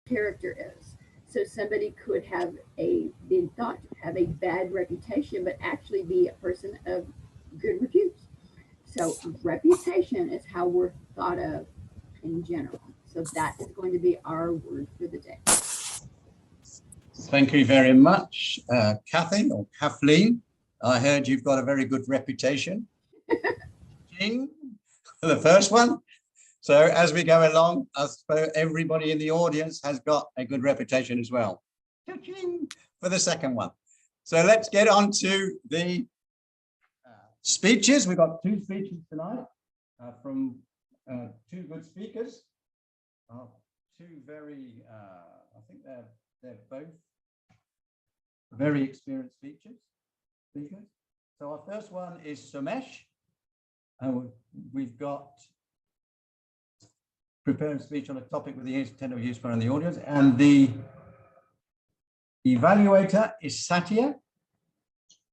character is. So somebody could have been thought to have a bad reputation, but actually be a person of good repute. So reputation is how we're thought of in general. So that is going to be our word for the day. Thank you very much, Kathy or Kathleen. I heard you've got a very good reputation. King, for the first one. So as we go along, I suppose everybody in the audience has got a good reputation as well. For the second one. So let's get on to the speeches. We've got two speeches tonight from two good speakers. Two very, I think they're both very experienced speakers. So our first one is Somesh. And we've got preparing a speech on a topic with the intent of use in the audience. And the evaluator is Satya.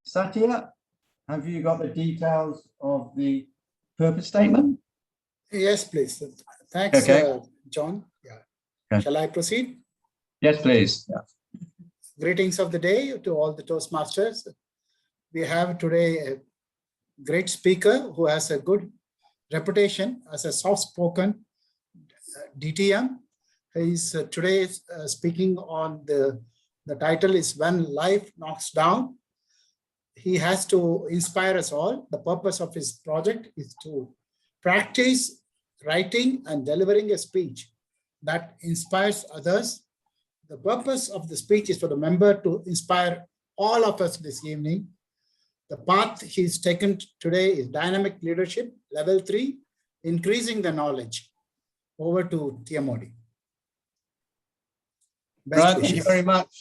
Satya, have you got the details of the purpose statement? Yes, please. Thanks, okay. John. Yeah. Okay. Shall I proceed? Yes, please. Yeah. Greetings of the day to all the Toastmasters. We have today a great speaker who has a good reputation as a soft-spoken DTM. He's today speaking on the title is When Life Knocks Down. He has to inspire us all. The purpose of his project is to practice writing and delivering a speech that inspires others. The purpose of the speech is for the member to inspire all of us this evening. The path he's taken today is Dynamic Leadership, Level 3, Increasing the Knowledge. Over to TMOD. Right, thank you very much,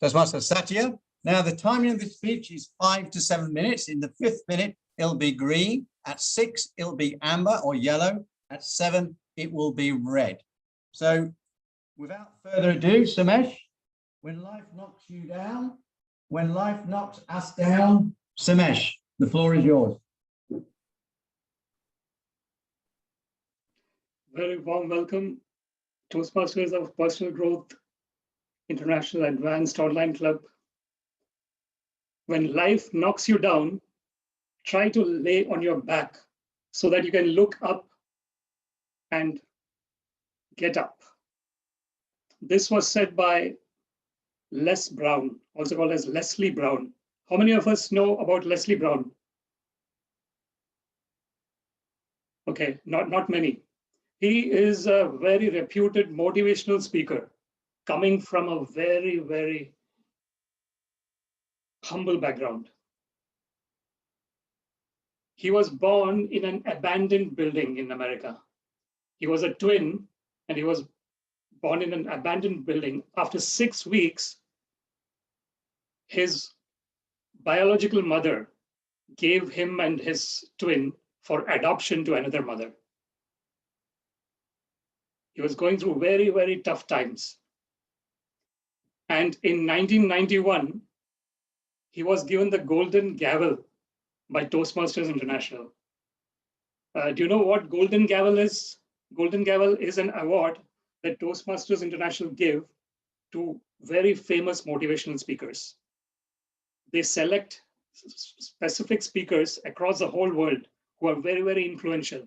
Toastmaster Satya. Now, the timing of the speech is 5 to 7 minutes. In the 5th minute, it'll be green. At 6, it'll be amber or yellow. At 7, it will be red. So, without further ado, Somesh, when life knocks you down, when life knocks us down, Somesh, the floor is yours. Very warm welcome, Toastmasters of Personal Growth International Advanced Online Club. When life knocks you down, try to lay on your back so that you can look up and get up. This was said by Les Brown, also called as Leslie Brown. How many of us know about Leslie Brown? Okay, not many. He is a very reputed motivational speaker coming from a very, very humble background. He was born in an abandoned building in America. He was a twin and he was born in an abandoned building. After 6 weeks, his biological mother gave him and his twin for adoption to another mother. He was going through very, very tough times. And in 1991, he was given the Golden Gavel by Toastmasters International. Do you know what Golden Gavel is? Golden Gavel is an award that Toastmasters International give to very famous motivational speakers. They select specific speakers across the whole world who are very, very influential.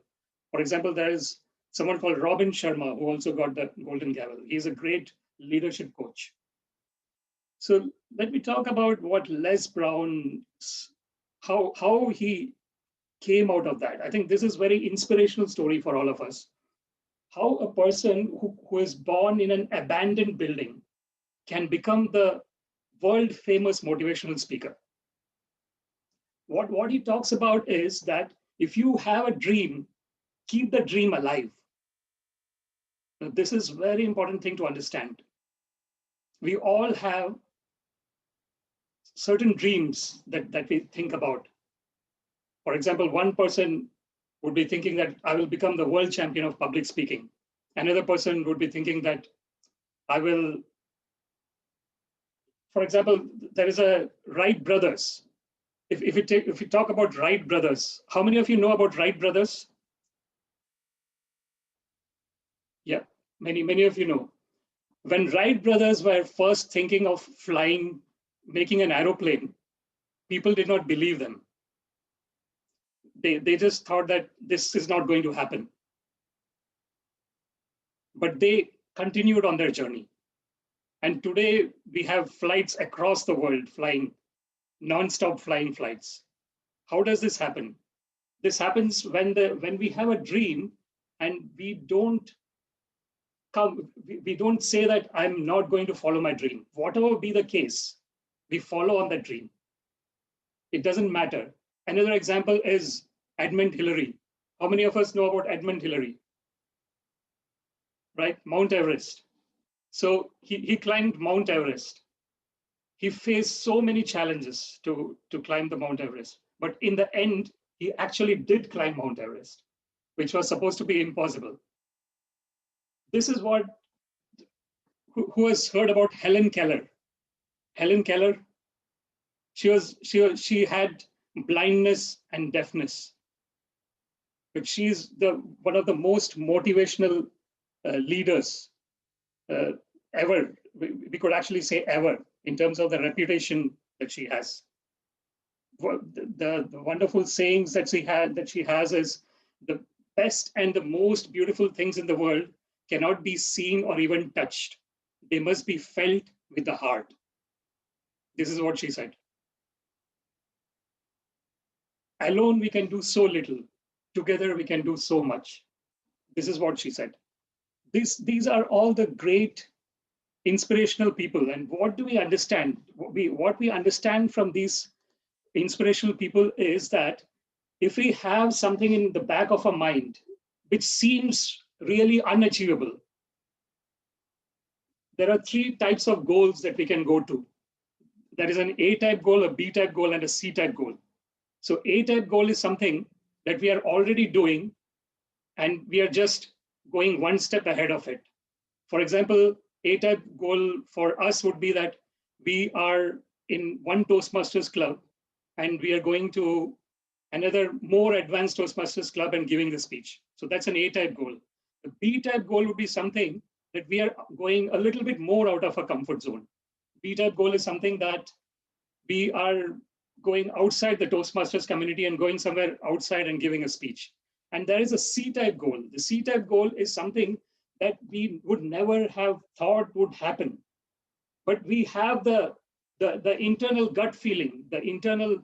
For example, there is someone called Robin Sharma, who also got the Golden Gavel. He's a great leadership coach. So let me talk about what Les Brown, how he came out of that. I think this is very inspirational story for all of us. How a person who is born in an abandoned building can become the world famous motivational speaker. What he talks about is that if you have a dream, keep the dream alive. Now, this is a very important thing to understand. We all have certain dreams that we think about. For example, one person would be thinking that I will become the world champion of public speaking. Another person would be thinking that I will, for example, there is a Wright brothers. If we talk about Wright brothers, how many of you know about Wright brothers? Yeah, many of you know. When Wright brothers were first thinking of flying, making an aeroplane, people did not believe them. They just thought that this is not going to happen. But they continued on their journey. And today we have flights across the world flying, non-stop flying flights. How does this happen? This happens when we have a dream and we don't say that I'm not going to follow my dream. Whatever be the case, we follow on that dream. It doesn't matter. Another example is Edmund Hillary. How many of us know about Edmund Hillary? Right, Mount Everest. So he climbed Mount Everest. He faced so many challenges to climb the Mount Everest. But in the end, he actually did climb Mount Everest, which was supposed to be impossible. This is what, who has heard about Helen Keller? Helen Keller, she had blindness and deafness, but she's one of the most motivational leaders ever. We could actually say ever, in terms of the reputation that she has. The wonderful sayings that she has is, the best and the most beautiful things in the world cannot be seen or even touched. They must be felt with the heart. This is what she said. Alone we can do so little. Together we can do so much. This is what she said. These are all the great inspirational people. And what do we understand? What we understand from these inspirational people is that if we have something in the back of our mind which seems really unachievable, there are 3 types of goals that we can go to. There is an A-type goal, a B-type goal, and a C-type goal. So A-type goal is something that we are already doing, and we are just going one step ahead of it. For example, A-type goal for us would be that we are in one Toastmasters club, and we are going to another more advanced Toastmasters club and giving the speech. So that's an A-type goal. The B-type goal would be something that we are going a little bit more out of our comfort zone. B-type goal is something that we are going outside the Toastmasters community and going somewhere outside and giving a speech. And there is a C-type goal. The C-type goal is something that we would never have thought would happen. But we have the internal gut feeling, the internal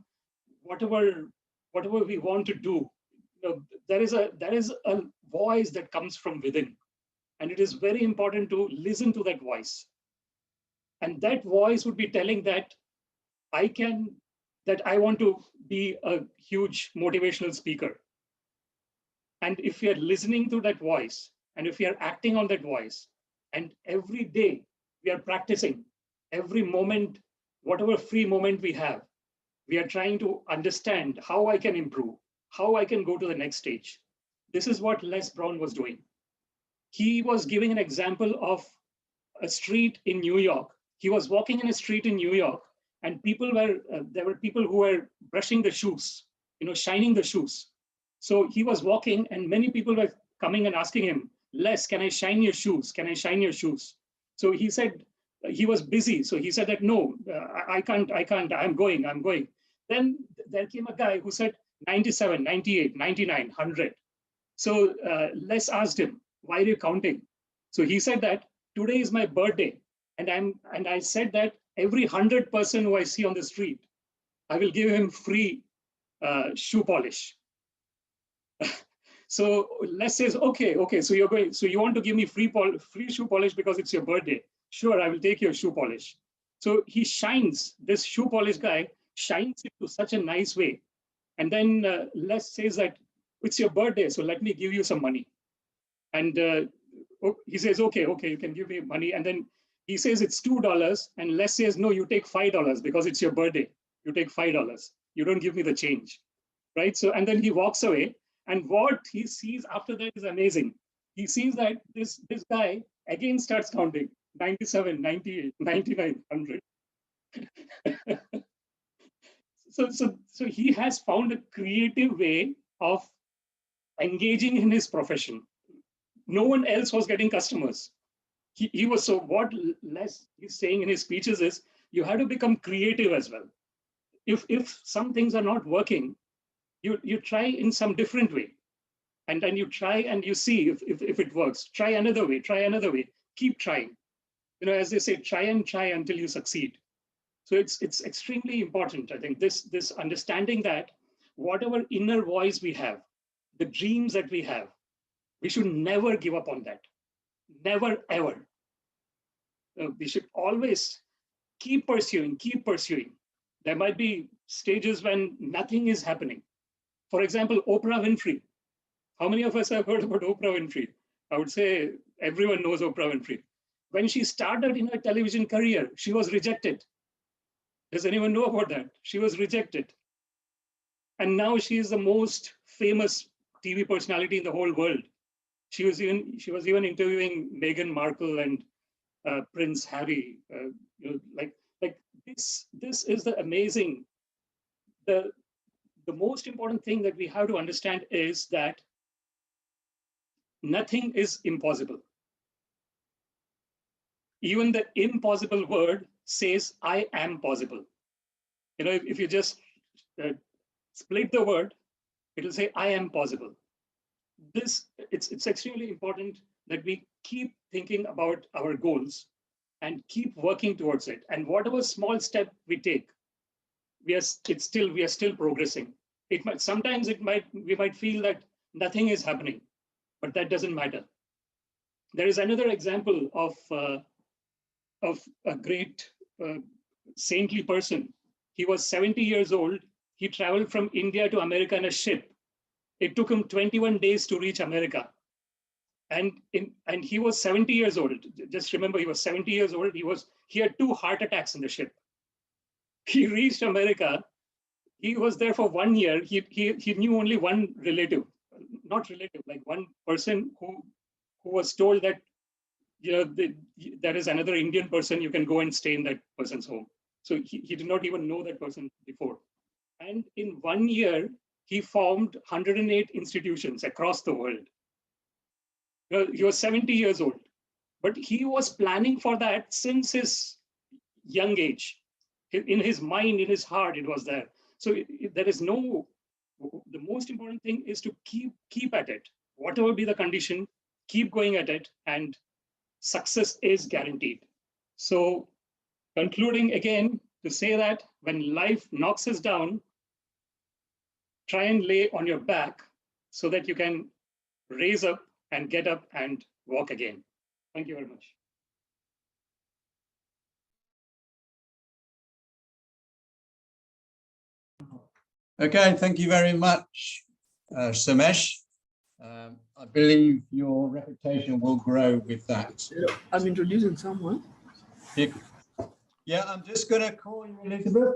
whatever we want to do. You know, there is a voice that comes from within. And it is very important to listen to that voice. And that voice would be telling that I want to be a huge motivational speaker. And if we are listening to that voice, and if we are acting on that voice, and every day we are practicing, every moment, whatever free moment we have, we are trying to understand how I can improve, how I can go to the next stage. This is what Les Brown was doing. He was giving an example of a street in New York. He was walking in a street in New York, and there were people who were brushing the shoes, shining the shoes. So he was walking, and many people were coming and asking him, Les, can I shine your shoes? Can I shine your shoes? So he said, he was busy. So he said that, no, I can't, I'm going. Then there came a guy who said 97, 98, 99, 100. So Les asked him, why are you counting? So he said that today is my birthday. And I said that every 100 person who I see on the street, I will give him free shoe polish. So Les says, okay, so you want to give me free shoe polish because it's your birthday. Sure, I will take your shoe polish. So he shines, this shoe polish guy shines it to such a nice way. And then Les says that it's your birthday, so let me give you some money. And he says, okay, you can give me money. And then he says it's $2, and Les says, no, you take $5 because it's your birthday. You take $5. You don't give me the change, right? So, and then he walks away, and what he sees after that is amazing. He sees that this guy again starts counting 97, 98, 99, 100. So he has found a creative way of engaging in his profession. No one else was getting customers. he was, so what Les is saying in his speeches is you have to become creative as well. If some things are not working, you try in some different way. And then you try and you see if it works. Try another way, keep trying. As they say, try until you succeed. So it's extremely important. I think this understanding that whatever inner voice we have, the dreams that we have, we should never give up on that. Never, ever. We should always keep pursuing. There might be stages when nothing is happening. For example, Oprah Winfrey. How many of us have heard about Oprah Winfrey? I would say everyone knows Oprah Winfrey. When she started in her television career, she was rejected. Does anyone know about that? She was rejected. And now she is the most famous TV personality in the whole world. She was even interviewing Meghan Markle and Prince Harry. Like this is the amazing. The most important thing that we have to understand is that nothing is impossible. Even the impossible word says, I am possible. If you just split the word, it'll say, I am possible. It's extremely important that we keep thinking about our goals and keep working towards it. And whatever small step we take, we are still progressing. Sometimes we might feel that nothing is happening, but that doesn't matter. There is another example of a great saintly person. He was 70 years old. He traveled from India to America in a ship. It took him 21 days to reach America. And he was 70 years old. Just remember, he was 70 years old. He had 2 heart attacks in the ship. He reached America. He was there for 1 year. He knew only one relative, not relative, like one person who was told that, there is another Indian person, you can go and stay in that person's home. So he did not even know that person before. And in 1 year, he formed 108 institutions across the world. He was 70 years old, but he was planning for that since his young age. In his mind, in his heart, it was there. So the most important thing is to keep at it. Whatever be the condition, keep going at it, and success is guaranteed. So concluding again to say that when life knocks us down, try and lay on your back so that you can raise up and get up and walk again. Thank you very much. Okay, thank you very much, Samesh. I believe your reputation will grow with that. I'm introducing someone. Yeah, I'm just going to call you, Elizabeth.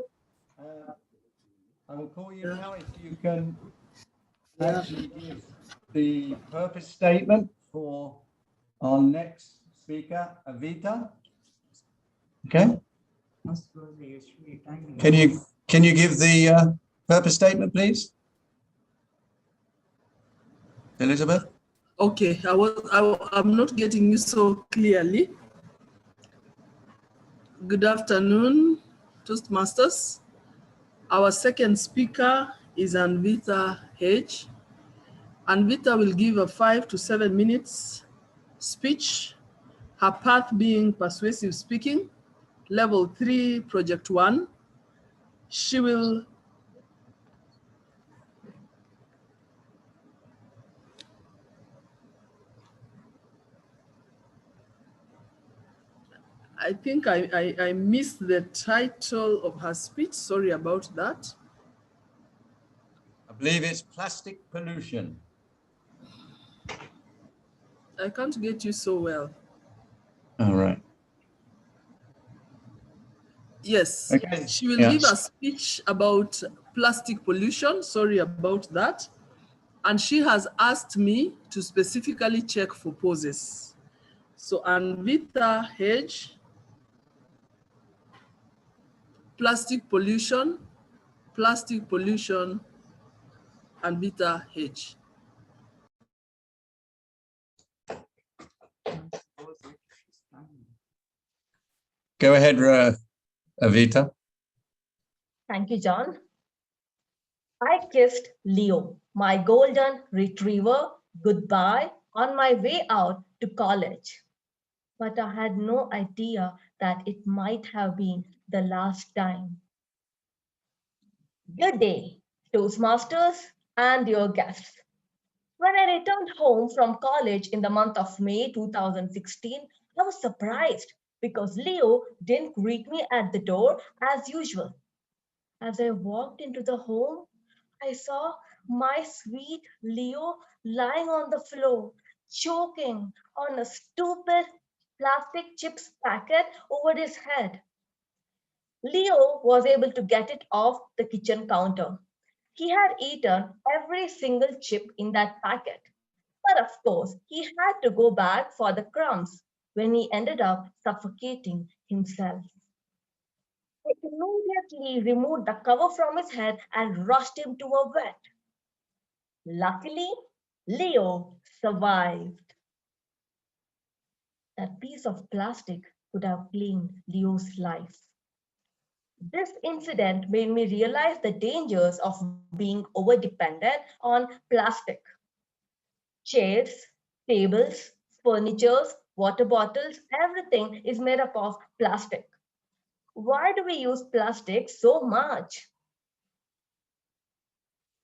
I will call you now if you can actually give the purpose statement for our next speaker, Avita. Okay. Can you give the purpose statement, please, Elizabeth? Okay, I'm not getting you so clearly. Good afternoon, Toastmasters. Our second speaker is Anvita H. Anvita will give a 5 to 7 minutes speech, her path being persuasive speaking, level 3, project 1. She will I think I missed the title of her speech. Sorry about that. I believe it's plastic pollution. I can't get you so well. All right. Yes, okay. She will give a speech about plastic pollution. Sorry about that. And she has asked me to specifically check for poses. So Anvita H, plastic pollution, Anvita H. Go ahead, Avita. Thank you, John. I kissed Leo, my golden retriever, goodbye on my way out to college. But I had no idea that it might have been the last time. Good day, Toastmasters and your guests. When I returned home from college in the month of May 2016, I was surprised because Leo didn't greet me at the door as usual. As I walked into the home, I saw my sweet Leo lying on the floor, choking on a stupid plastic chips packet over his head. Leo was able to get it off the kitchen counter. He had eaten every single chip in that packet. But of course, he had to go back for the crumbs when he ended up suffocating himself. I immediately removed the cover from his head and rushed him to a vet. Luckily, Leo survived. That piece of plastic could have claimed Leo's life. This incident made me realize the dangers of being over-dependent on plastic. Chairs, tables, furniture, water bottles, everything is made up of plastic. Why do we use plastic so much?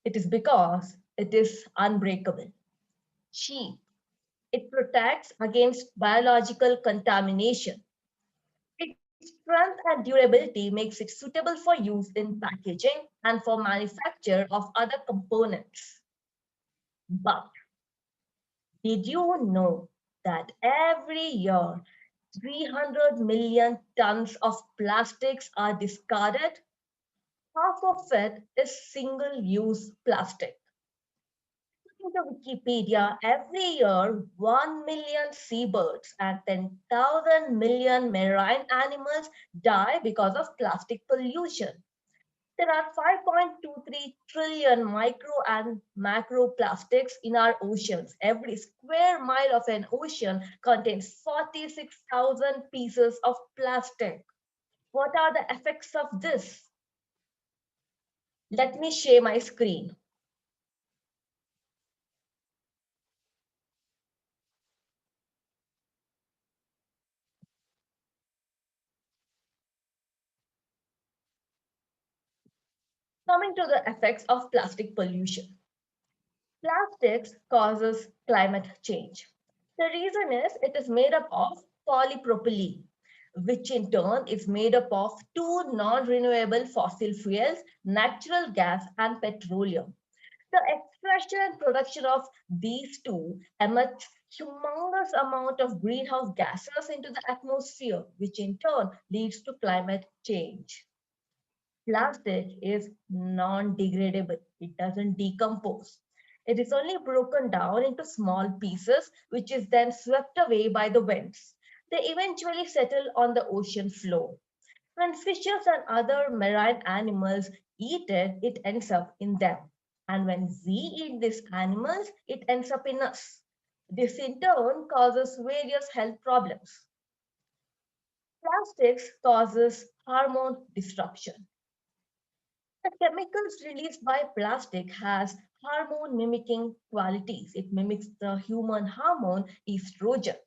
It is because it is unbreakable, cheap. It protects against biological contamination. Its strength and durability makes it suitable for use in packaging and for manufacture of other components. But did you know that every year 300 million tons of plastics are discarded? Half of it is single-use plastic. According to Wikipedia, every year 1 million seabirds and 10,000 million marine animals die because of plastic pollution. There are 5.23 trillion micro and macro plastics in our oceans. Every square mile of an ocean contains 46,000 pieces of plastic. What are the effects of this? Let me share my screen. Coming to the effects of plastic pollution. Plastics causes climate change. The reason is it is made up of polypropylene, which in turn is made up of two non-renewable fossil fuels, natural gas and petroleum. The extraction and production of these two emits humongous amount of greenhouse gases into the atmosphere, which in turn leads to climate change. Plastic is non-degradable. It doesn't decompose. It is only broken down into small pieces, which is then swept away by the winds. They eventually settle on the ocean floor. When fishes and other marine animals eat it, it ends up in them. And when we eat these animals, it ends up in us. This in turn causes various health problems. Plastics causes hormone disruption. The chemicals released by plastic has hormone mimicking qualities. It mimics the human hormone estrogen.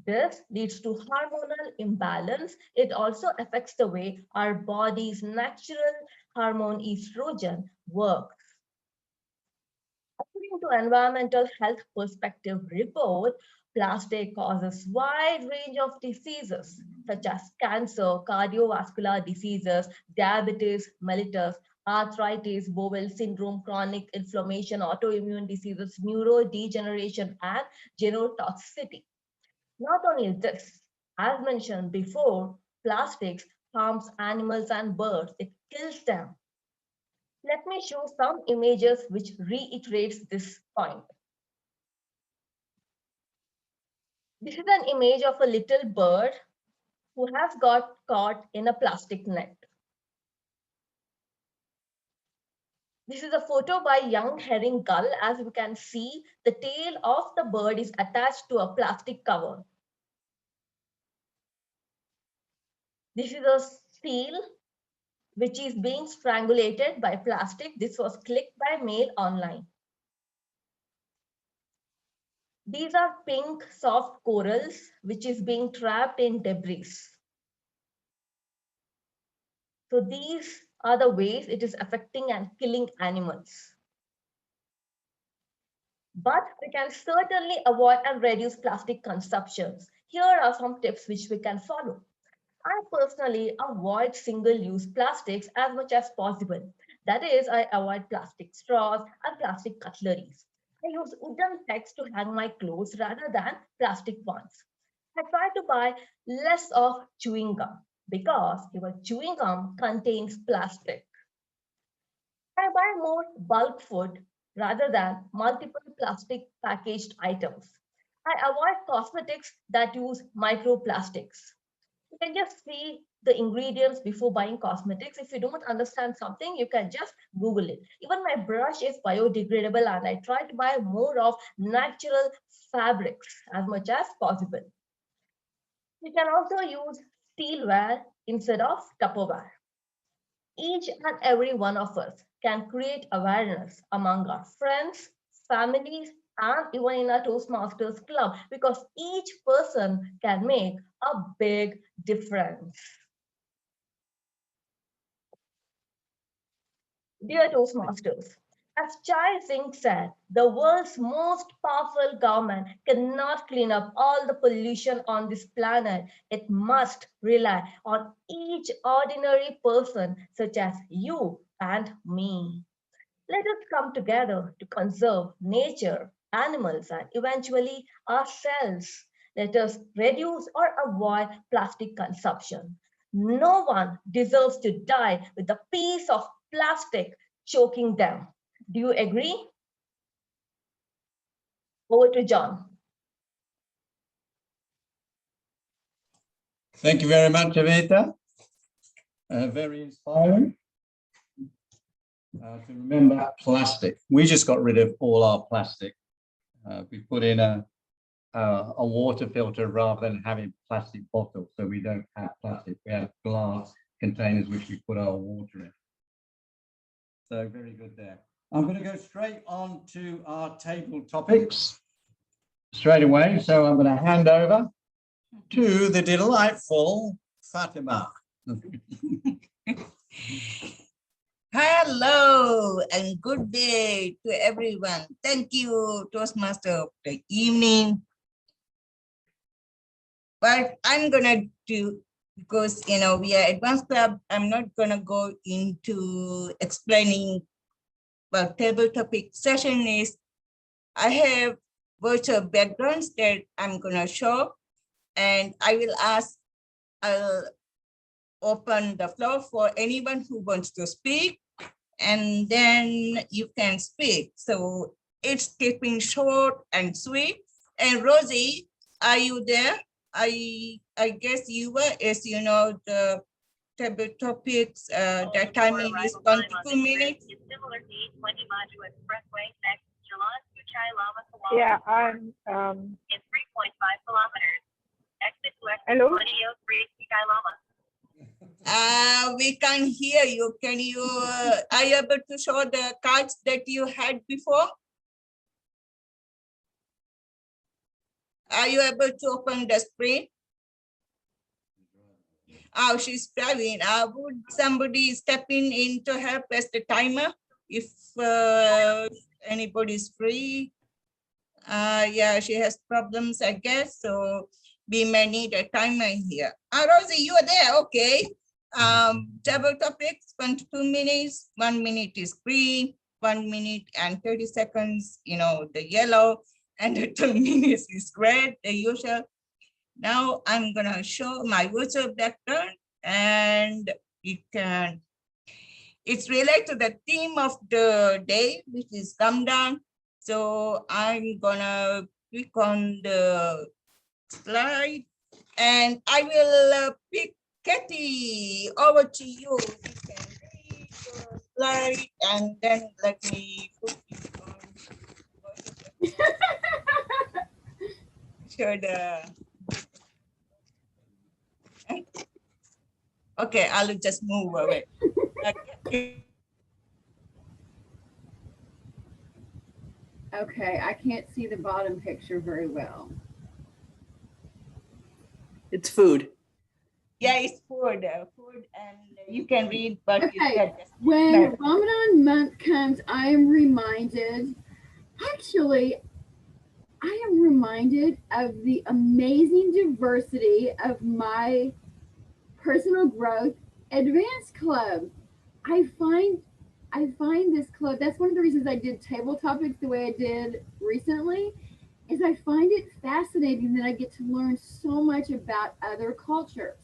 This leads to hormonal imbalance. It also affects the way our body's natural hormone estrogen works. According to Environmental Health Perspective report, plastic causes wide range of diseases such as cancer, cardiovascular diseases, diabetes mellitus, arthritis, bowel syndrome, chronic inflammation, autoimmune diseases, neurodegeneration, and genotoxicity. Not only this, as mentioned before, plastics harms animals and birds. It kills them. Let me show some images which reiterates this point. This is an image of a little bird who has got caught in a plastic net. This is a photo by young herring gull. As you can see, the tail of the bird is attached to a plastic cover. This is a seal which is being strangulated by plastic. This was clicked by mail online. These are pink soft corals which is being trapped in debris. So these are the ways it is affecting and killing animals. But we can certainly avoid and reduce plastic consumptions. Here are some tips which we can follow. I personally avoid single-use plastics as much as possible. That is, I avoid plastic straws and plastic cutleries. I use wooden pegs to hang my clothes rather than plastic ones. I try to buy less of chewing gum because your chewing gum contains plastic. I buy more bulk food rather than multiple plastic packaged items. I avoid cosmetics that use microplastics. You can just see the ingredients before buying cosmetics. If you don't understand something, you can just Google it. Even my brush is biodegradable and I try to buy more of natural fabrics as much as possible. You can also use steelware instead of Tupperware. Each and every one of us can create awareness among our friends, families, and even in our Toastmasters club because each person can make a big difference. Dear Toastmasters, as Chai Singh said, the world's most powerful government cannot clean up all the pollution on this planet. It must rely on each ordinary person, such as you and me. Let us come together to conserve nature, animals, and eventually ourselves. Let us reduce or avoid plastic consumption. No one deserves to die with a piece of plastic choking them. Do you agree? Over to John. Thank you very much, Avita. Very inspiring. To remember plastic. We just got rid of all our plastic. We put in a water filter rather than having plastic bottles. So we don't have plastic. We have glass containers which we put our water in. So very good there. I'm going to go straight on to our table topics straight away. So I'm going to hand over to the delightful Fatima. Hello and good day to everyone. Thank you, Toastmaster of the evening. But I'm gonna do, because we are advanced club, I'm not gonna go into explaining what table topic session is. I have virtual backgrounds that I'm gonna show, and I'll open the floor for anyone who wants to speak, and then you can speak. So it's keeping short and sweet. And Rosie, are you there? I guess you were, as you know, the table topics, the timing is 1 to 2 minutes. Yeah, I'm in 3.5 kilometers. Exit to exit hello? 2003 Lama. We can't hear you. Can you, are you able to show the cards that you had before? Are you able to open the screen? Oh, she's driving. Would somebody step in to help as the timer if anybody's free? Yeah, she has problems, I guess. So we may need a timer here. Rosie, you are there. Okay. Table topics, 1 to 2 minutes. 1 minute is green, 1 minute and 30 seconds, the yellow, and the 2 minutes is red, the usual. Now I'm gonna show my virtual background, and it's related to the theme of the day, which is come down. So I'm gonna click on the slide, and I will pick Katie, over to you. You can read the slide, and then let me put it on. Show the. Okay, I'll just move away. Okay, I can't see the bottom picture very well. It's food. Yeah, it's food, and you can read, but you Okay, can just when no. Ramadan month comes, I am reminded, actually, I am reminded of the amazing diversity of my personal growth advanced club. I find this club, that's one of the reasons I did table topics the way I did recently, is I find it fascinating that I get to learn so much about other cultures.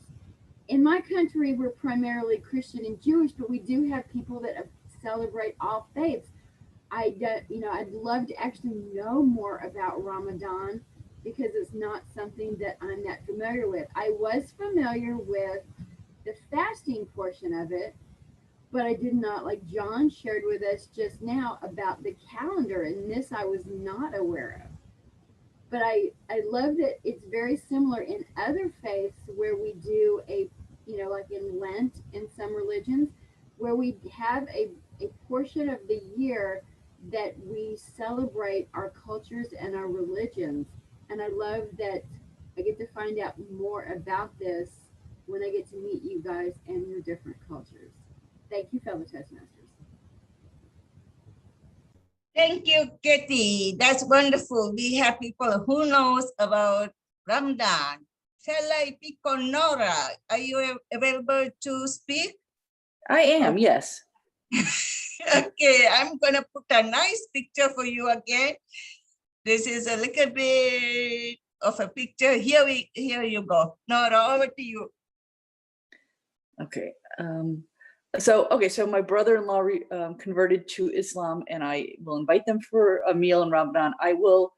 In my country, we're primarily Christian and Jewish, but we do have people that celebrate all faiths. I'd love to actually know more about Ramadan because it's not something that I'm that familiar with. I was familiar with the fasting portion of it, but I did not, like John shared with us just now about the calendar, and this I was not aware of. But I love that it's very similar in other faiths where we do like in Lent in some religions, where we have a portion of the year that we celebrate our cultures and our religions. And I love that I get to find out more about this when I get to meet you guys and your different cultures. Thank you, fellow Toastmasters. Thank you, Katie. That's wonderful. We have people who knows about Ramadan. Shall I pick on Nora? Are you available to speak? I am, yes. Okay, I'm gonna put a nice picture for you again. This is a little bit of a picture. Here you go. Nora, over to you. Okay. So my brother-in-law converted to Islam, and I will invite them for a meal in Ramadan. I will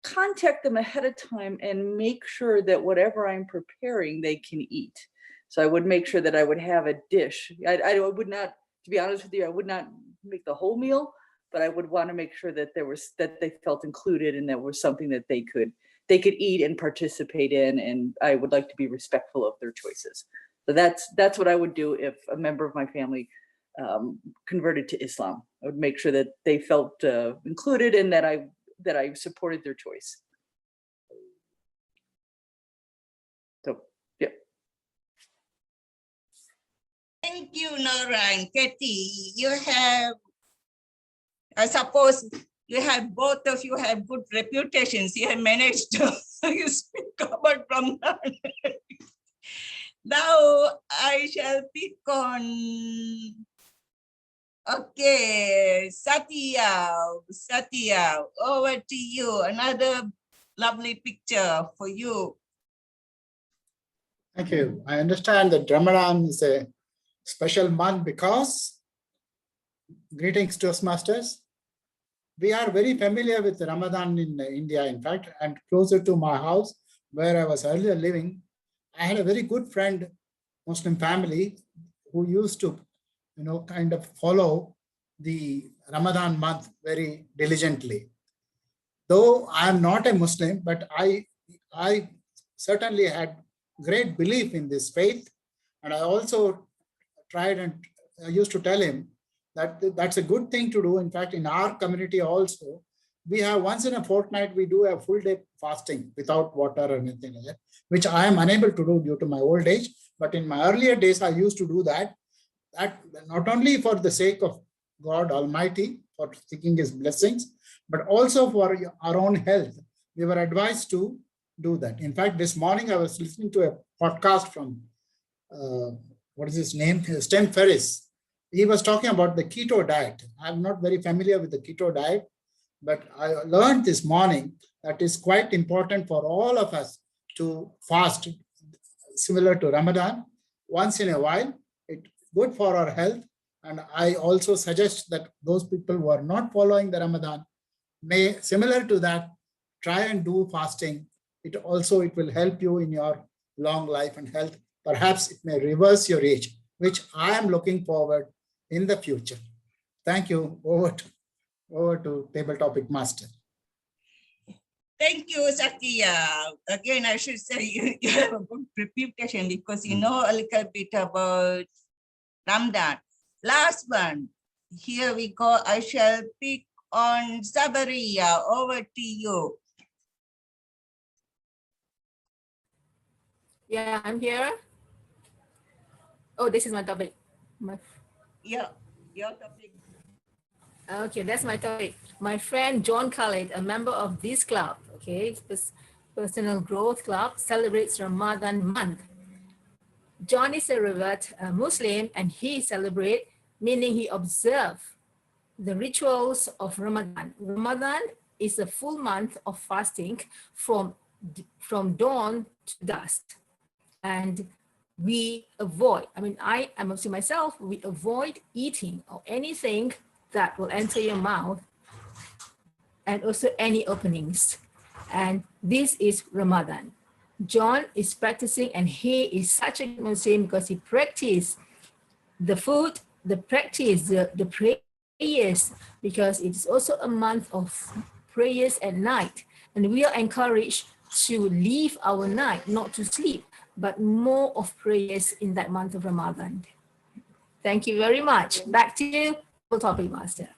contact them ahead of time and make sure that whatever I'm preparing, they can eat. So I would make sure that I would have a dish. I would not, to be honest with you, I would not make the whole meal, but I would want to make sure that they felt included and that was something that they could eat and participate in. And I would like to be respectful of their choices. So that's what I would do if a member of my family converted to Islam. I would make sure that they felt included and that I supported their choice. So, yeah. Thank you, Nora and Katie. I suppose both of you have good reputations. You have managed to speak about Ramadan. Now I shall pick on, okay, Satya, over to you. Another lovely picture for you. Thank you. I understand that Ramadan is a special month because, greetings Toastmasters. We are very familiar with Ramadan in India, in fact, and closer to my house where I was earlier living. I had a very good friend, Muslim family, who used to, kind of follow the Ramadan month very diligently. Though I am not a Muslim, but I certainly had great belief in this faith. And I also tried and I used to tell him that that's a good thing to do. In fact, in our community also, we have once in a fortnight, we do a full day fasting without water or anything like that, which I am unable to do due to my old age. But in my earlier days, I used to do that not only for the sake of God Almighty, for seeking his blessings, but also for our own health. We were advised to do that. In fact, this morning I was listening to a podcast from, what is his name? Tim Ferriss. He was talking about the keto diet. I'm not very familiar with the keto diet, but I learned this morning that is quite important for all of us to fast, similar to Ramadan, once in a while. It's good for our health. And I also suggest that those people who are not following the Ramadan may, similar to that, try and do fasting. It will help you in your long life and health. Perhaps it may reverse your age, which I am looking forward in the future. Thank you. Over to Table Topic Master. Thank you, Satya. Again, I should say you have a good reputation because you know a little bit about Ramadan. Last one. Here we go. I shall pick on Sabaria. Over to you. Yeah, I'm here. Oh, this is my topic. Yeah, your topic. Okay, that's my topic. My friend John Khalid, a member of this club, okay, this Personal Growth Club, celebrates Ramadan month. John is a revert Muslim, and he celebrate, meaning he observe the rituals of Ramadan. Ramadan is a full month of fasting from dawn to dusk. And we avoid, I am to myself, we avoid eating or anything that will enter your mouth, and also any openings. And this is Ramadan. John is practicing, and he is such a good Muslim because he practiced the food, the practice, the prayers, because it's also a month of prayers at night. And we are encouraged to leave our night, not to sleep, but more of prayers in that month of Ramadan. Thank you very much. Back to you, Topic Master.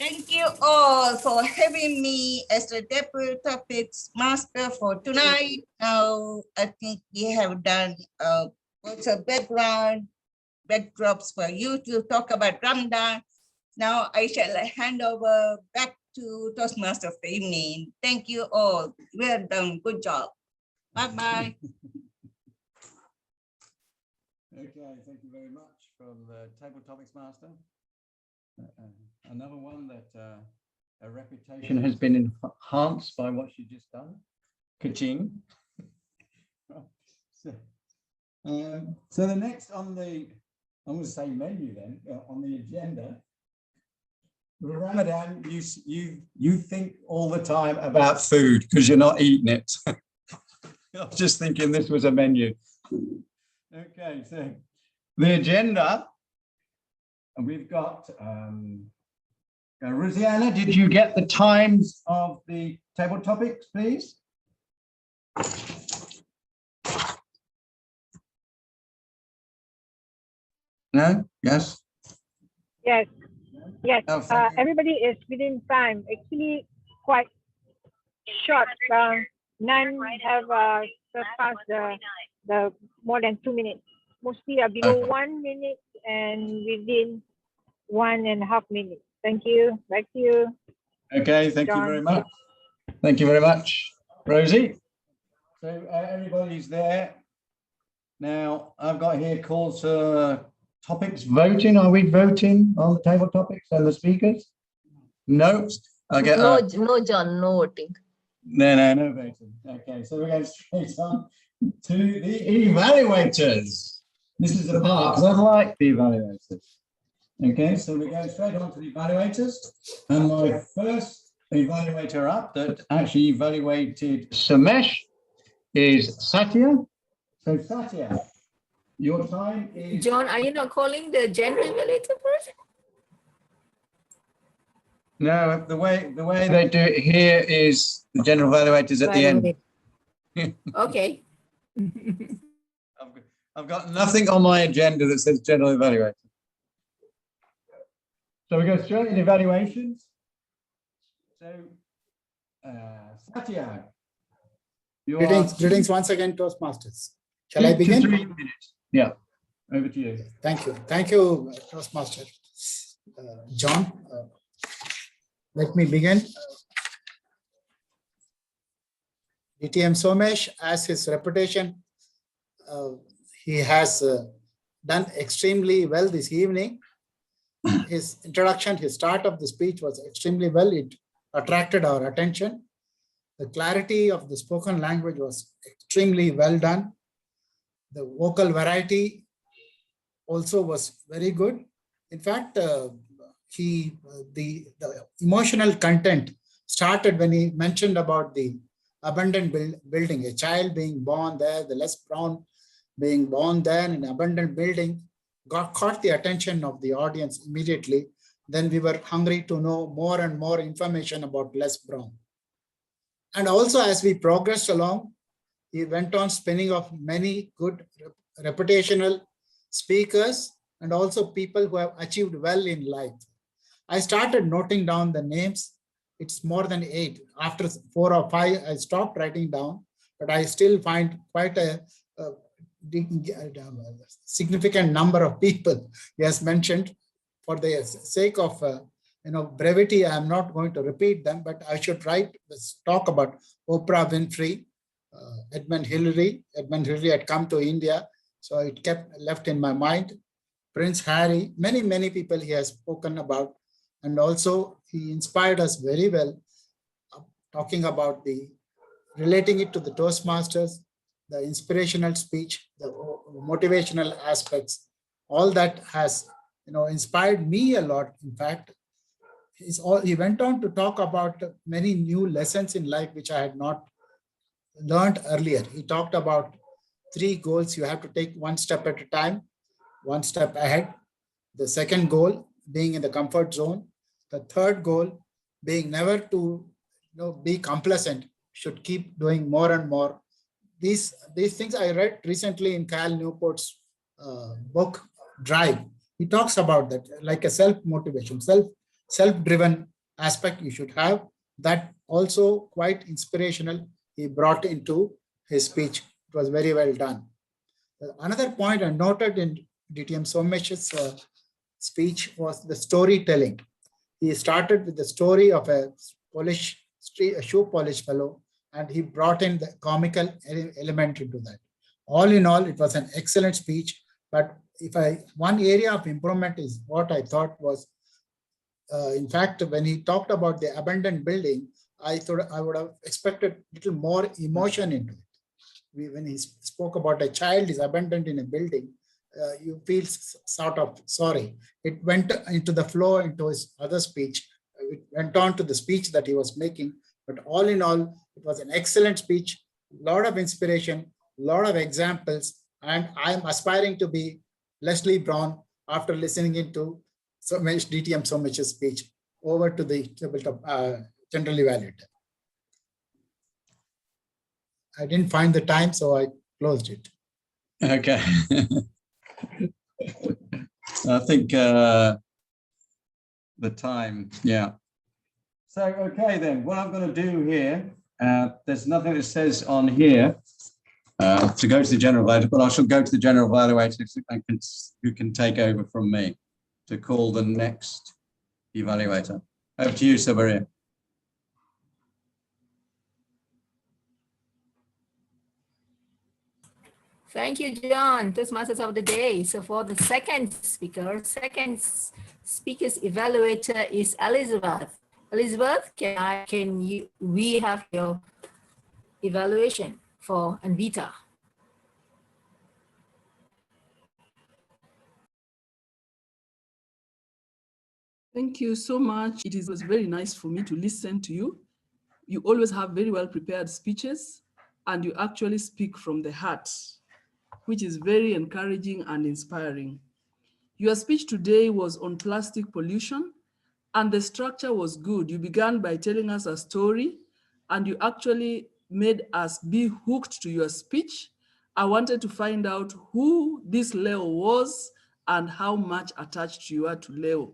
Thank you all for having me as the Deputy Topics Master for tonight. Now, I think we have done what's a backdrops for you to talk about Ramadan. Now, I shall hand over back to Toastmaster for the evening. Thank you all. Well done. Good job. Bye-bye. Okay, thank you very much from the Table Topics Master. Another one that a reputation has been enhanced by what she's just done. Ka-ching. So the next on the, I'm going to say menu then, on the agenda, Ramadan, you think all the time about food because you're not eating it. I was just thinking this was a menu. Okay, so the agenda, and we've got, Rosianna, did you get the times of the table topics, please? No? Yes? Yes, yes. Oh, thank you. Everybody is within time. Actually, quite short. None have surpassed the more than 2 minutes. Mostly are below Okay. 1 minute and within 1.5 minutes. Thank you. Back to you. Okay, thank you John. very much. Thank you very much, Rosie. So everybody's there. Now, I've got here calls topics voting. Are we voting on the table topics and the speakers? No. Okay. No, John, no voting. No voting. Okay, so we're going straight on to the evaluators. This is the part, because I like the evaluators. Okay, so we're going straight on to the evaluators. And my first evaluator up that actually evaluated Samesh is Satya. So Satya, your time is... John, are you not calling the general evaluator person? No, the way they do it here is the general evaluators at the end. Okay. I've got nothing on my agenda that says general evaluator. So we go straight into evaluations. So, Satya, you Greetings once again, Toastmasters. Shall I 2 to begin? 3 minutes. Yeah, over to you. Thank you, Toastmaster John. Let me begin. DTM Somesh, as his reputation, he has done extremely well this evening. His introduction, his start of the speech was extremely well. It attracted our attention. The clarity of the spoken language was extremely well done. The vocal variety also was very good. In fact, the emotional content started when he mentioned about the abundant building, a child being born there, the Les Brown being born there in abundant building, caught the attention of the audience immediately. Then we were hungry to know more and more information about Les Brown. And also as we progressed along, he went on spinning off many good reputational speakers and also people who have achieved well in life. I started noting down the names. It's more than 8. After 4 or 5, I stopped writing down, but I still find quite a significant number of people he has mentioned. For the sake of brevity, I am not going to repeat them, but I should talk about Oprah Winfrey, Edmund Hillary. Edmund Hillary had come to India, so it kept left in my mind. Prince Harry, many people he has spoken about, and also he inspired us very well, talking about relating it to the Toastmasters, the inspirational speech, the motivational aspects. All that has inspired me a lot. In fact, he went on to talk about many new lessons in life which I had not learned earlier. He talked about 3 goals. You have to take one step at a time, one step ahead. The second goal being in the comfort zone. The third goal being never to be complacent, should keep doing more and more. These things I read recently in Cal Newport's book, Drive. He talks about that, like a self-motivation, self-driven aspect you should have. That also quite inspirational he brought into his speech. It was very well done. Another point I noted in DTM Somesh's speech was the storytelling. He started with the story of a shoe polish fellow, and he brought in the comical element into that. All in all, it was an excellent speech. But one area of improvement is what I thought was, in fact, when he talked about the abandoned building, I thought I would have expected a little more emotion into it. When he spoke about a child is abandoned in a building, you feel sort of sorry. It went into the flow into his other speech. It went on to the speech that he was making. But all in all, it was an excellent speech, a lot of inspiration, a lot of examples, and I'm aspiring to be Leslie Brown after listening into DTM Somesh's speech. Over to the tabletop general evaluator. I didn't find the time, so I closed it. Okay. I think the time, yeah. So, okay then, what I'm going to do here, there's nothing that says on here to go to the general evaluator, but I shall go to the general evaluator who can take over from me to call the next evaluator. Over to you, Sabaria. Thank you, John, Toastmasters of the day. So for the second speaker's evaluator is Elizabeth. Elizabeth, we have your evaluation for Anvita? Thank you so much. It was very nice for me to listen to you. You always have very well prepared speeches, and you actually speak from the heart, which is very encouraging and inspiring. Your speech today was on plastic pollution, and the structure was good. You began by telling us a story, and you actually made us be hooked to your speech. I wanted to find out who this Leo was and how much attached you are to Leo.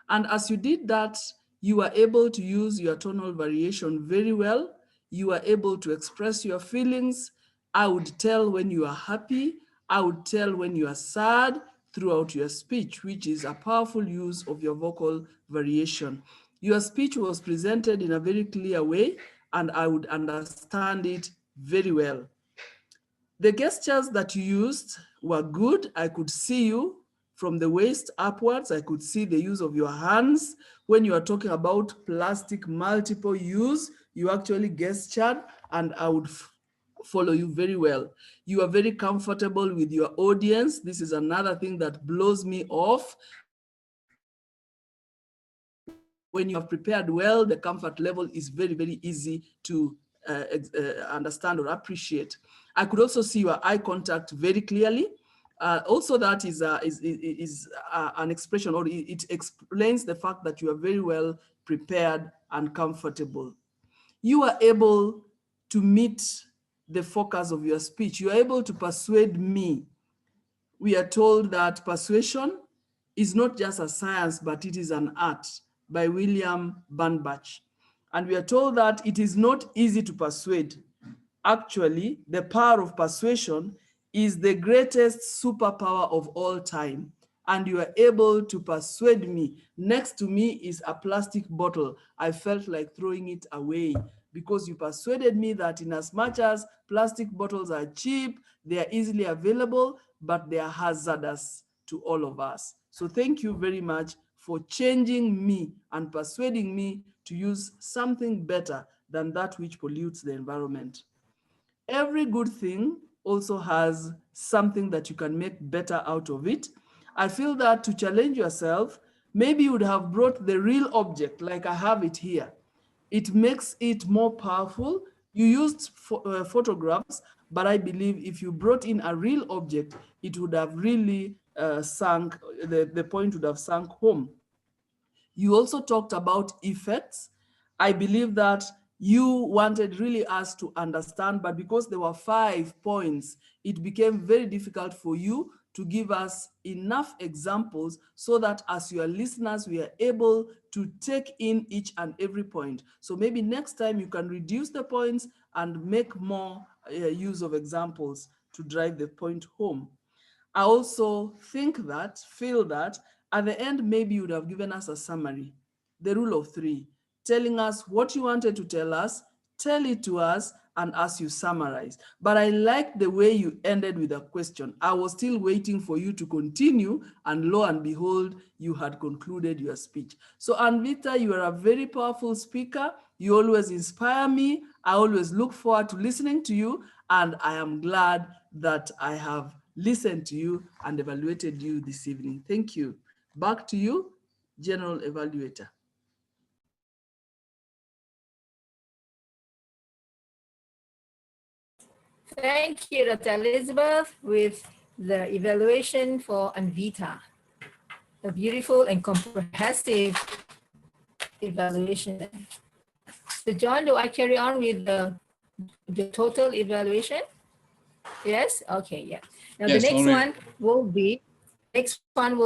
And as you did that, you were able to use your tonal variation very well. You were able to express your feelings. I would tell when you are happy. I would tell when you are sad throughout your speech, which is a powerful use of your vocal variation. Your speech was presented in a very clear way, and I would understand it very well. The gestures that you used were good. I could see you from the waist upwards. I could see the use of your hands. When you are talking about plastic multiple use, you actually gestured, and I would follow you very well. You are very comfortable with your audience. This is another thing that blows me off. When you have prepared well, the comfort level is very, very easy to understand or appreciate. I could also see your eye contact very clearly. Also, that is an expression, or it explains the fact that you are very well prepared and comfortable. you are able to meet the focus of your speech. You are able to persuade me. We are told that persuasion is not just a science, but it is an art, by William Burnbach. And we are told that it is not easy to persuade. Actually, the power of persuasion is the greatest superpower of all time. And you are able to persuade me. Next to me is a plastic bottle. I felt like throwing it away because you persuaded me that in as much as plastic bottles are cheap, they are easily available, but they are hazardous to all of us. So thank you very much for changing me and persuading me to use something better than that which pollutes the environment. Every good thing also has something that you can make better out of it. I feel that to challenge yourself, maybe you would have brought the real object like I have it here. It makes it more powerful. You used photographs, but I believe if you brought in a real object, it would have really sunk, the point would have sunk home. You also talked about effects. I believe that you wanted really us to understand, but because there were 5 points, it became very difficult for you to give us enough examples so that as your listeners, we are able to take in each and every point. So maybe next time you can reduce the points and make more use of examples to drive the point home. I also feel that at the end, maybe you would have given us a summary, the rule of 3, telling us what you wanted to tell us, tell it to us, and as you summarize. But I like the way you ended with a question. I was still waiting for you to continue, and lo and behold, you had concluded your speech. So Anvita, you are a very powerful speaker. You always inspire me. I always look forward to listening to you, and I am glad that I have listened to you and evaluated you this evening. Thank you. Back to you, General Evaluator. Thank you, Dr. Elizabeth, with the evaluation for Anvita. A beautiful and comprehensive evaluation. So John, do I carry on with the total evaluation? Yes, okay, yeah. Now Yes, the next already. one will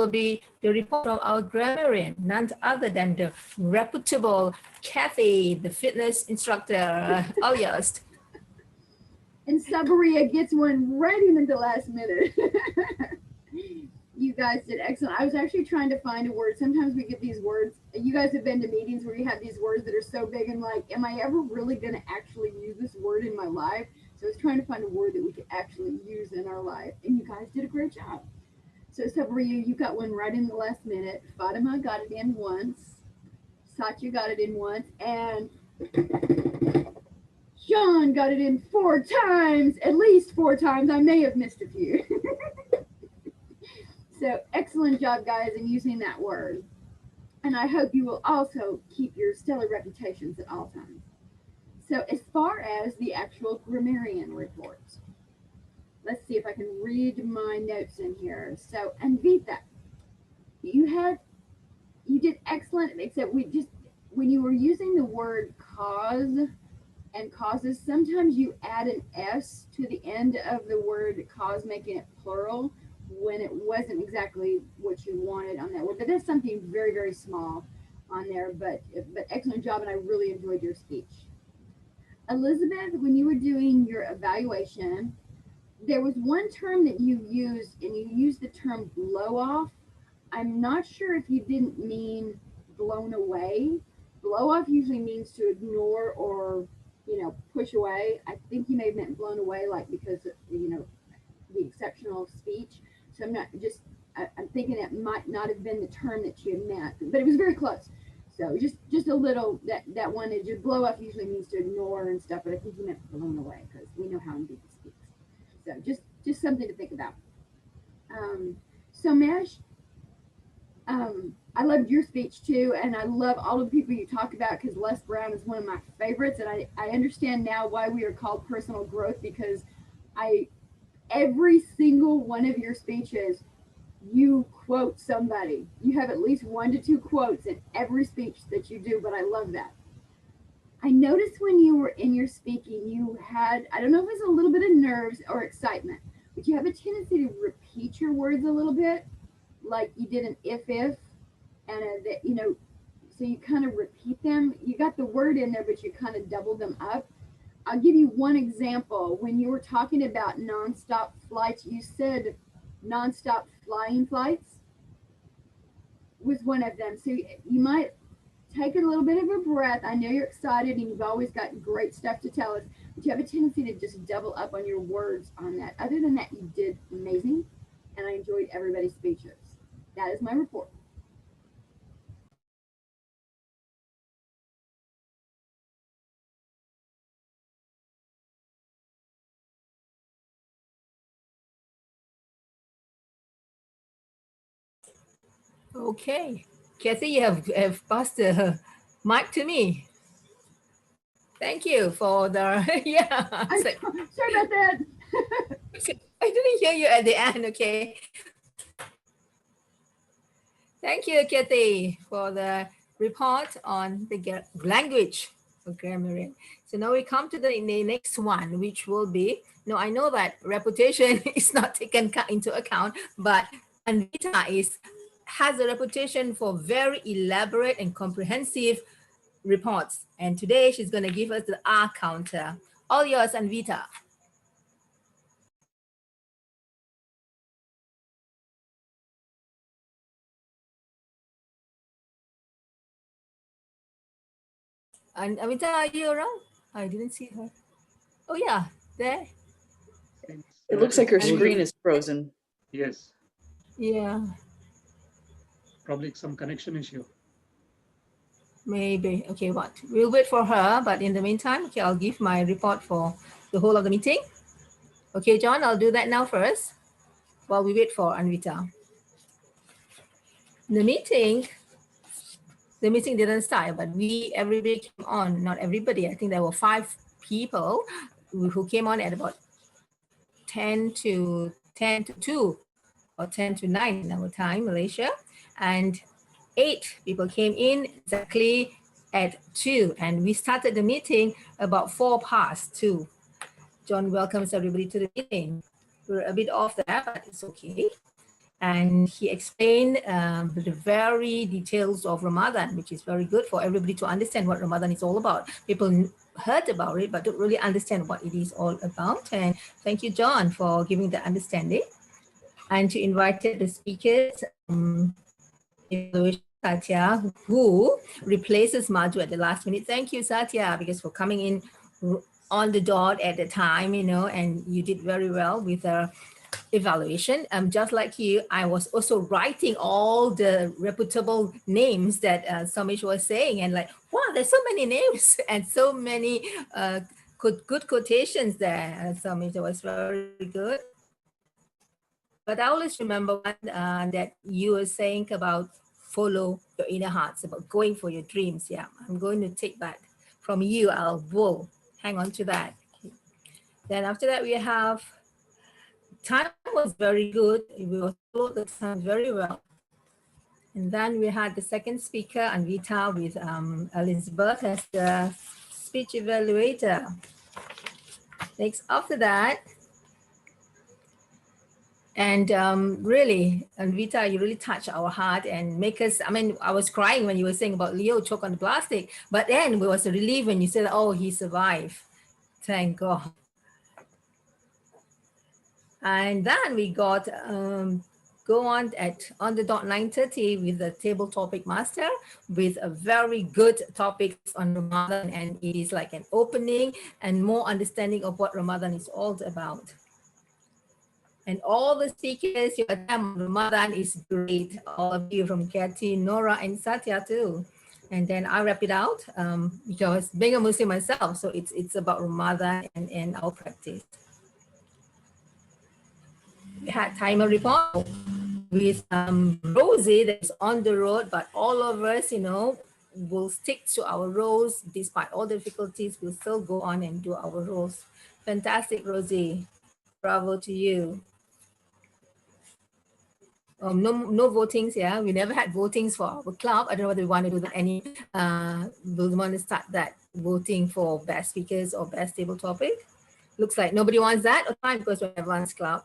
be the report from our grammarian, none other than the reputable Kathy, the fitness instructor. All yours. And Sabaria gets one right in at the last minute. You guys did excellent. I was actually trying to find a word. Sometimes we get these words. You guys have been to meetings where you have these words that are so big and like, am I ever really going to actually use this word in my life? So I was trying to find a word that we could actually use in our life. And you guys did a great job. So Sabaria, you got one right in the last minute. Fatima got it in once. Satya got it in once. And John got it in 4 times, at least 4 times. I may have missed a few. So excellent job, guys, in using that word. And I hope you will also keep your stellar reputations at all times. So as far as the actual grammarian reports, let's see if I can read my notes in here. So Anvita, you did excellent, except when you were using the word cause and causes, sometimes you add an S to the end of the word cause, making it plural, when it wasn't exactly what you wanted on that word. But that's something very, very small on there, but excellent job, and I really enjoyed your speech. Elizabeth, when you were doing your evaluation, there was one term that you used, and you used the term blow off. I'm not sure if you didn't mean blown away. Blow off usually means to ignore or, push away. I think you may have meant blown away, like because of, the exceptional speech. So I'm thinking it might not have been the term that you had meant, but it was very close. So just a little, that one is just blow off usually means to ignore and stuff, but I think you meant blown away because we know how Anvita speaks. So just something to think about. So Mesh, I loved your speech too, and I love all the people you talk about because Les Brown is one of my favorites, and I understand now why we are called personal growth, because every single one of your speeches, you quote somebody. You have at least 1 to 2 quotes in every speech that you do, but I love that. I noticed when you were in your speaking, you had, I don't know if it was a little bit of nerves or excitement, but you have a tendency to repeat your words a little bit, like you did an if, and you know, so you kind of repeat them. You got the word in there, but you kind of double them up. I'll give you one example. When you were talking about nonstop flights, you said nonstop flying flights was one of them. So you might take a little bit of a breath. I know you're excited and you've always got great stuff to tell us, but you have a tendency to just double up on your words on that. Other than that, you did amazing, and I enjoyed everybody's speeches. That is my report. Okay. Kathy, you have passed the mic to me. Thank you for the, yeah. I'm So- sorry about that. I didn't hear you at the end, okay. Thank you, Kathy, for the report on the language for grammar. So now we come to the next one, which will be, no, I know that reputation is not taken into account, but Anvita has a reputation for very elaborate and comprehensive reports. And today she's going to give us the R counter. All yours, Anvita. And Anvita, are you around? I didn't see her. Oh yeah, there. It looks like her Frozen. screen is frozen. Yes, Yeah, probably some connection issue. maybe. Okay, what? We'll wait for her, but in the meantime, okay, I'll give my report for the whole of the meeting. Okay, John, I'll do that now first while we wait for Anvita. The meeting didn't start, but everybody came on. Not everybody. I think there were 5 people who came on at about 10 to 2 or 10 to 9 in our time, Malaysia. And 8 people came in exactly at 2. And we started the meeting about 4 past 2. John welcomes everybody to the meeting. We're a bit off there, but it's okay. And he explained the very details of Ramadan, which is very good for everybody to understand what Ramadan is all about. People heard about it, but don't really understand what it is all about. And thank you, John, for giving the understanding. And to invite the speakers, Satya, who replaces Maju at the last minute. Thank you, Satya, because for coming in on the dot at the time, you know, and you did very well with the evaluation. Just like you, I was also writing all the reputable names that Somish was saying, and like, wow, there's so many names and so many good quotations there. Somish, that was very good. But I always remember one that you were saying about follow your inner hearts, about going for your dreams. Yeah, I'm going to take that from you. I'll hang on to that. Then after that, we have time was very good. We followed the time very well. And then we had the second speaker, Anvita, with Elizabeth as the speech evaluator. Next, after that, and really, Anvita, you really touched our heart and make us, I mean, I was crying when you were saying about Leo choke on the plastic, but then it was a relief when you said, oh, he survived. Thank God. And then we got go on the dot 9:30 with the table topic master with a very good topics on Ramadan, and it is like an opening and more understanding of what Ramadan is all about. And all the speakers, your time on Ramadan is great. All of you from Kathy, Nora, and Satya too. And then I wrap it out because being a Muslim myself, so it's about Ramadan and our practice. We had timer report with Rosie that's on the road, but all of us, you know, will stick to our roles despite all the difficulties. We'll still go on and do our roles. Fantastic, Rosie. Bravo to you. No votings, yeah. We never had votings for our club. I don't know whether we want to do that we want to start that voting for best speakers or best table topic. Looks like nobody wants that, or fine, because we're advanced club.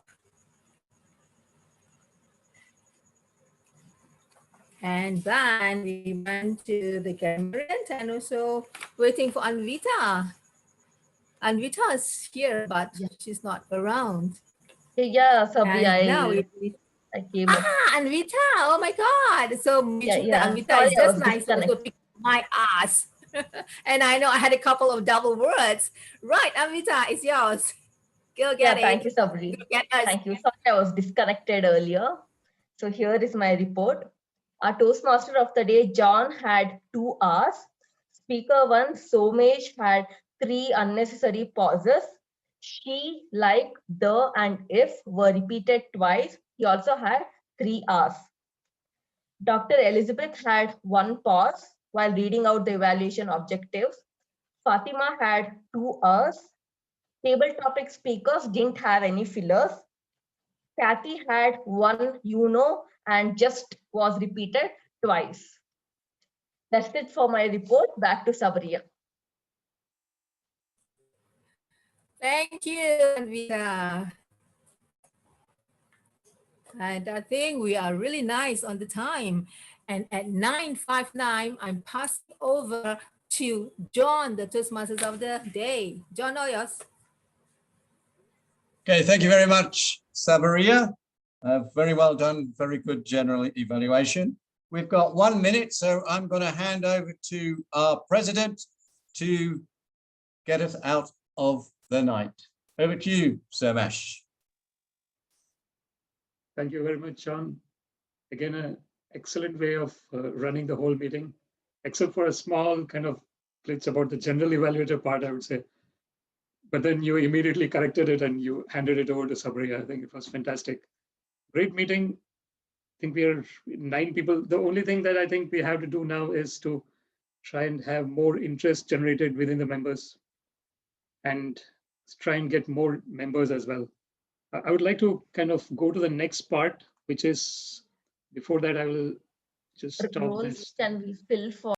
And then we went to the Cameron and also waiting for Anvita. Anvita is here, but she's not around. Yeah, Sabri, And now I came up. Anvita, oh my God. So Anvita Sorry, is I just was nice to also pick my ass. And I know I had a couple of double words. Right, Anvita, it's yours. Go get it. Thank you, Sabri. Thank you. Sorry, I was disconnected earlier. So here is my report. Our Toastmaster of the day, John, had 2 hours. Speaker 1, Somesh, had 3 unnecessary pauses. She, like, the, and if were repeated twice. He also had 3 hours. Dr. Elizabeth had 1 pause while reading out the evaluation objectives. Fatima had 2 hours. Table topic speakers didn't have any fillers. Kathy had 1 and just was repeated twice. That's it for my report. Back to Sabriya. Thank you, Anvita. And I think we are really nice on the time. And at 9:59, I'm passing over to John, the Toastmasters of the day. John, all yours. Okay, thank you very much, Sabaria. Very well done, very good general evaluation. We've got 1 minute, so I'm going to hand over to our president to get us out of the night. Over to you, Somesh. Thank you very much, John. Again, an excellent way of running the whole meeting, except for a small kind of glitch about the general evaluator part, I would say. But then you immediately corrected it and you handed it over to Sabriya. I think it was fantastic. Great meeting. I think we are 9 people. The only thing that I think we have to do now is to try and have more interest generated within the members and try and get more members as well. I would like to kind of go to the next part, which is, before that, I will just stop Roles this. can we fill for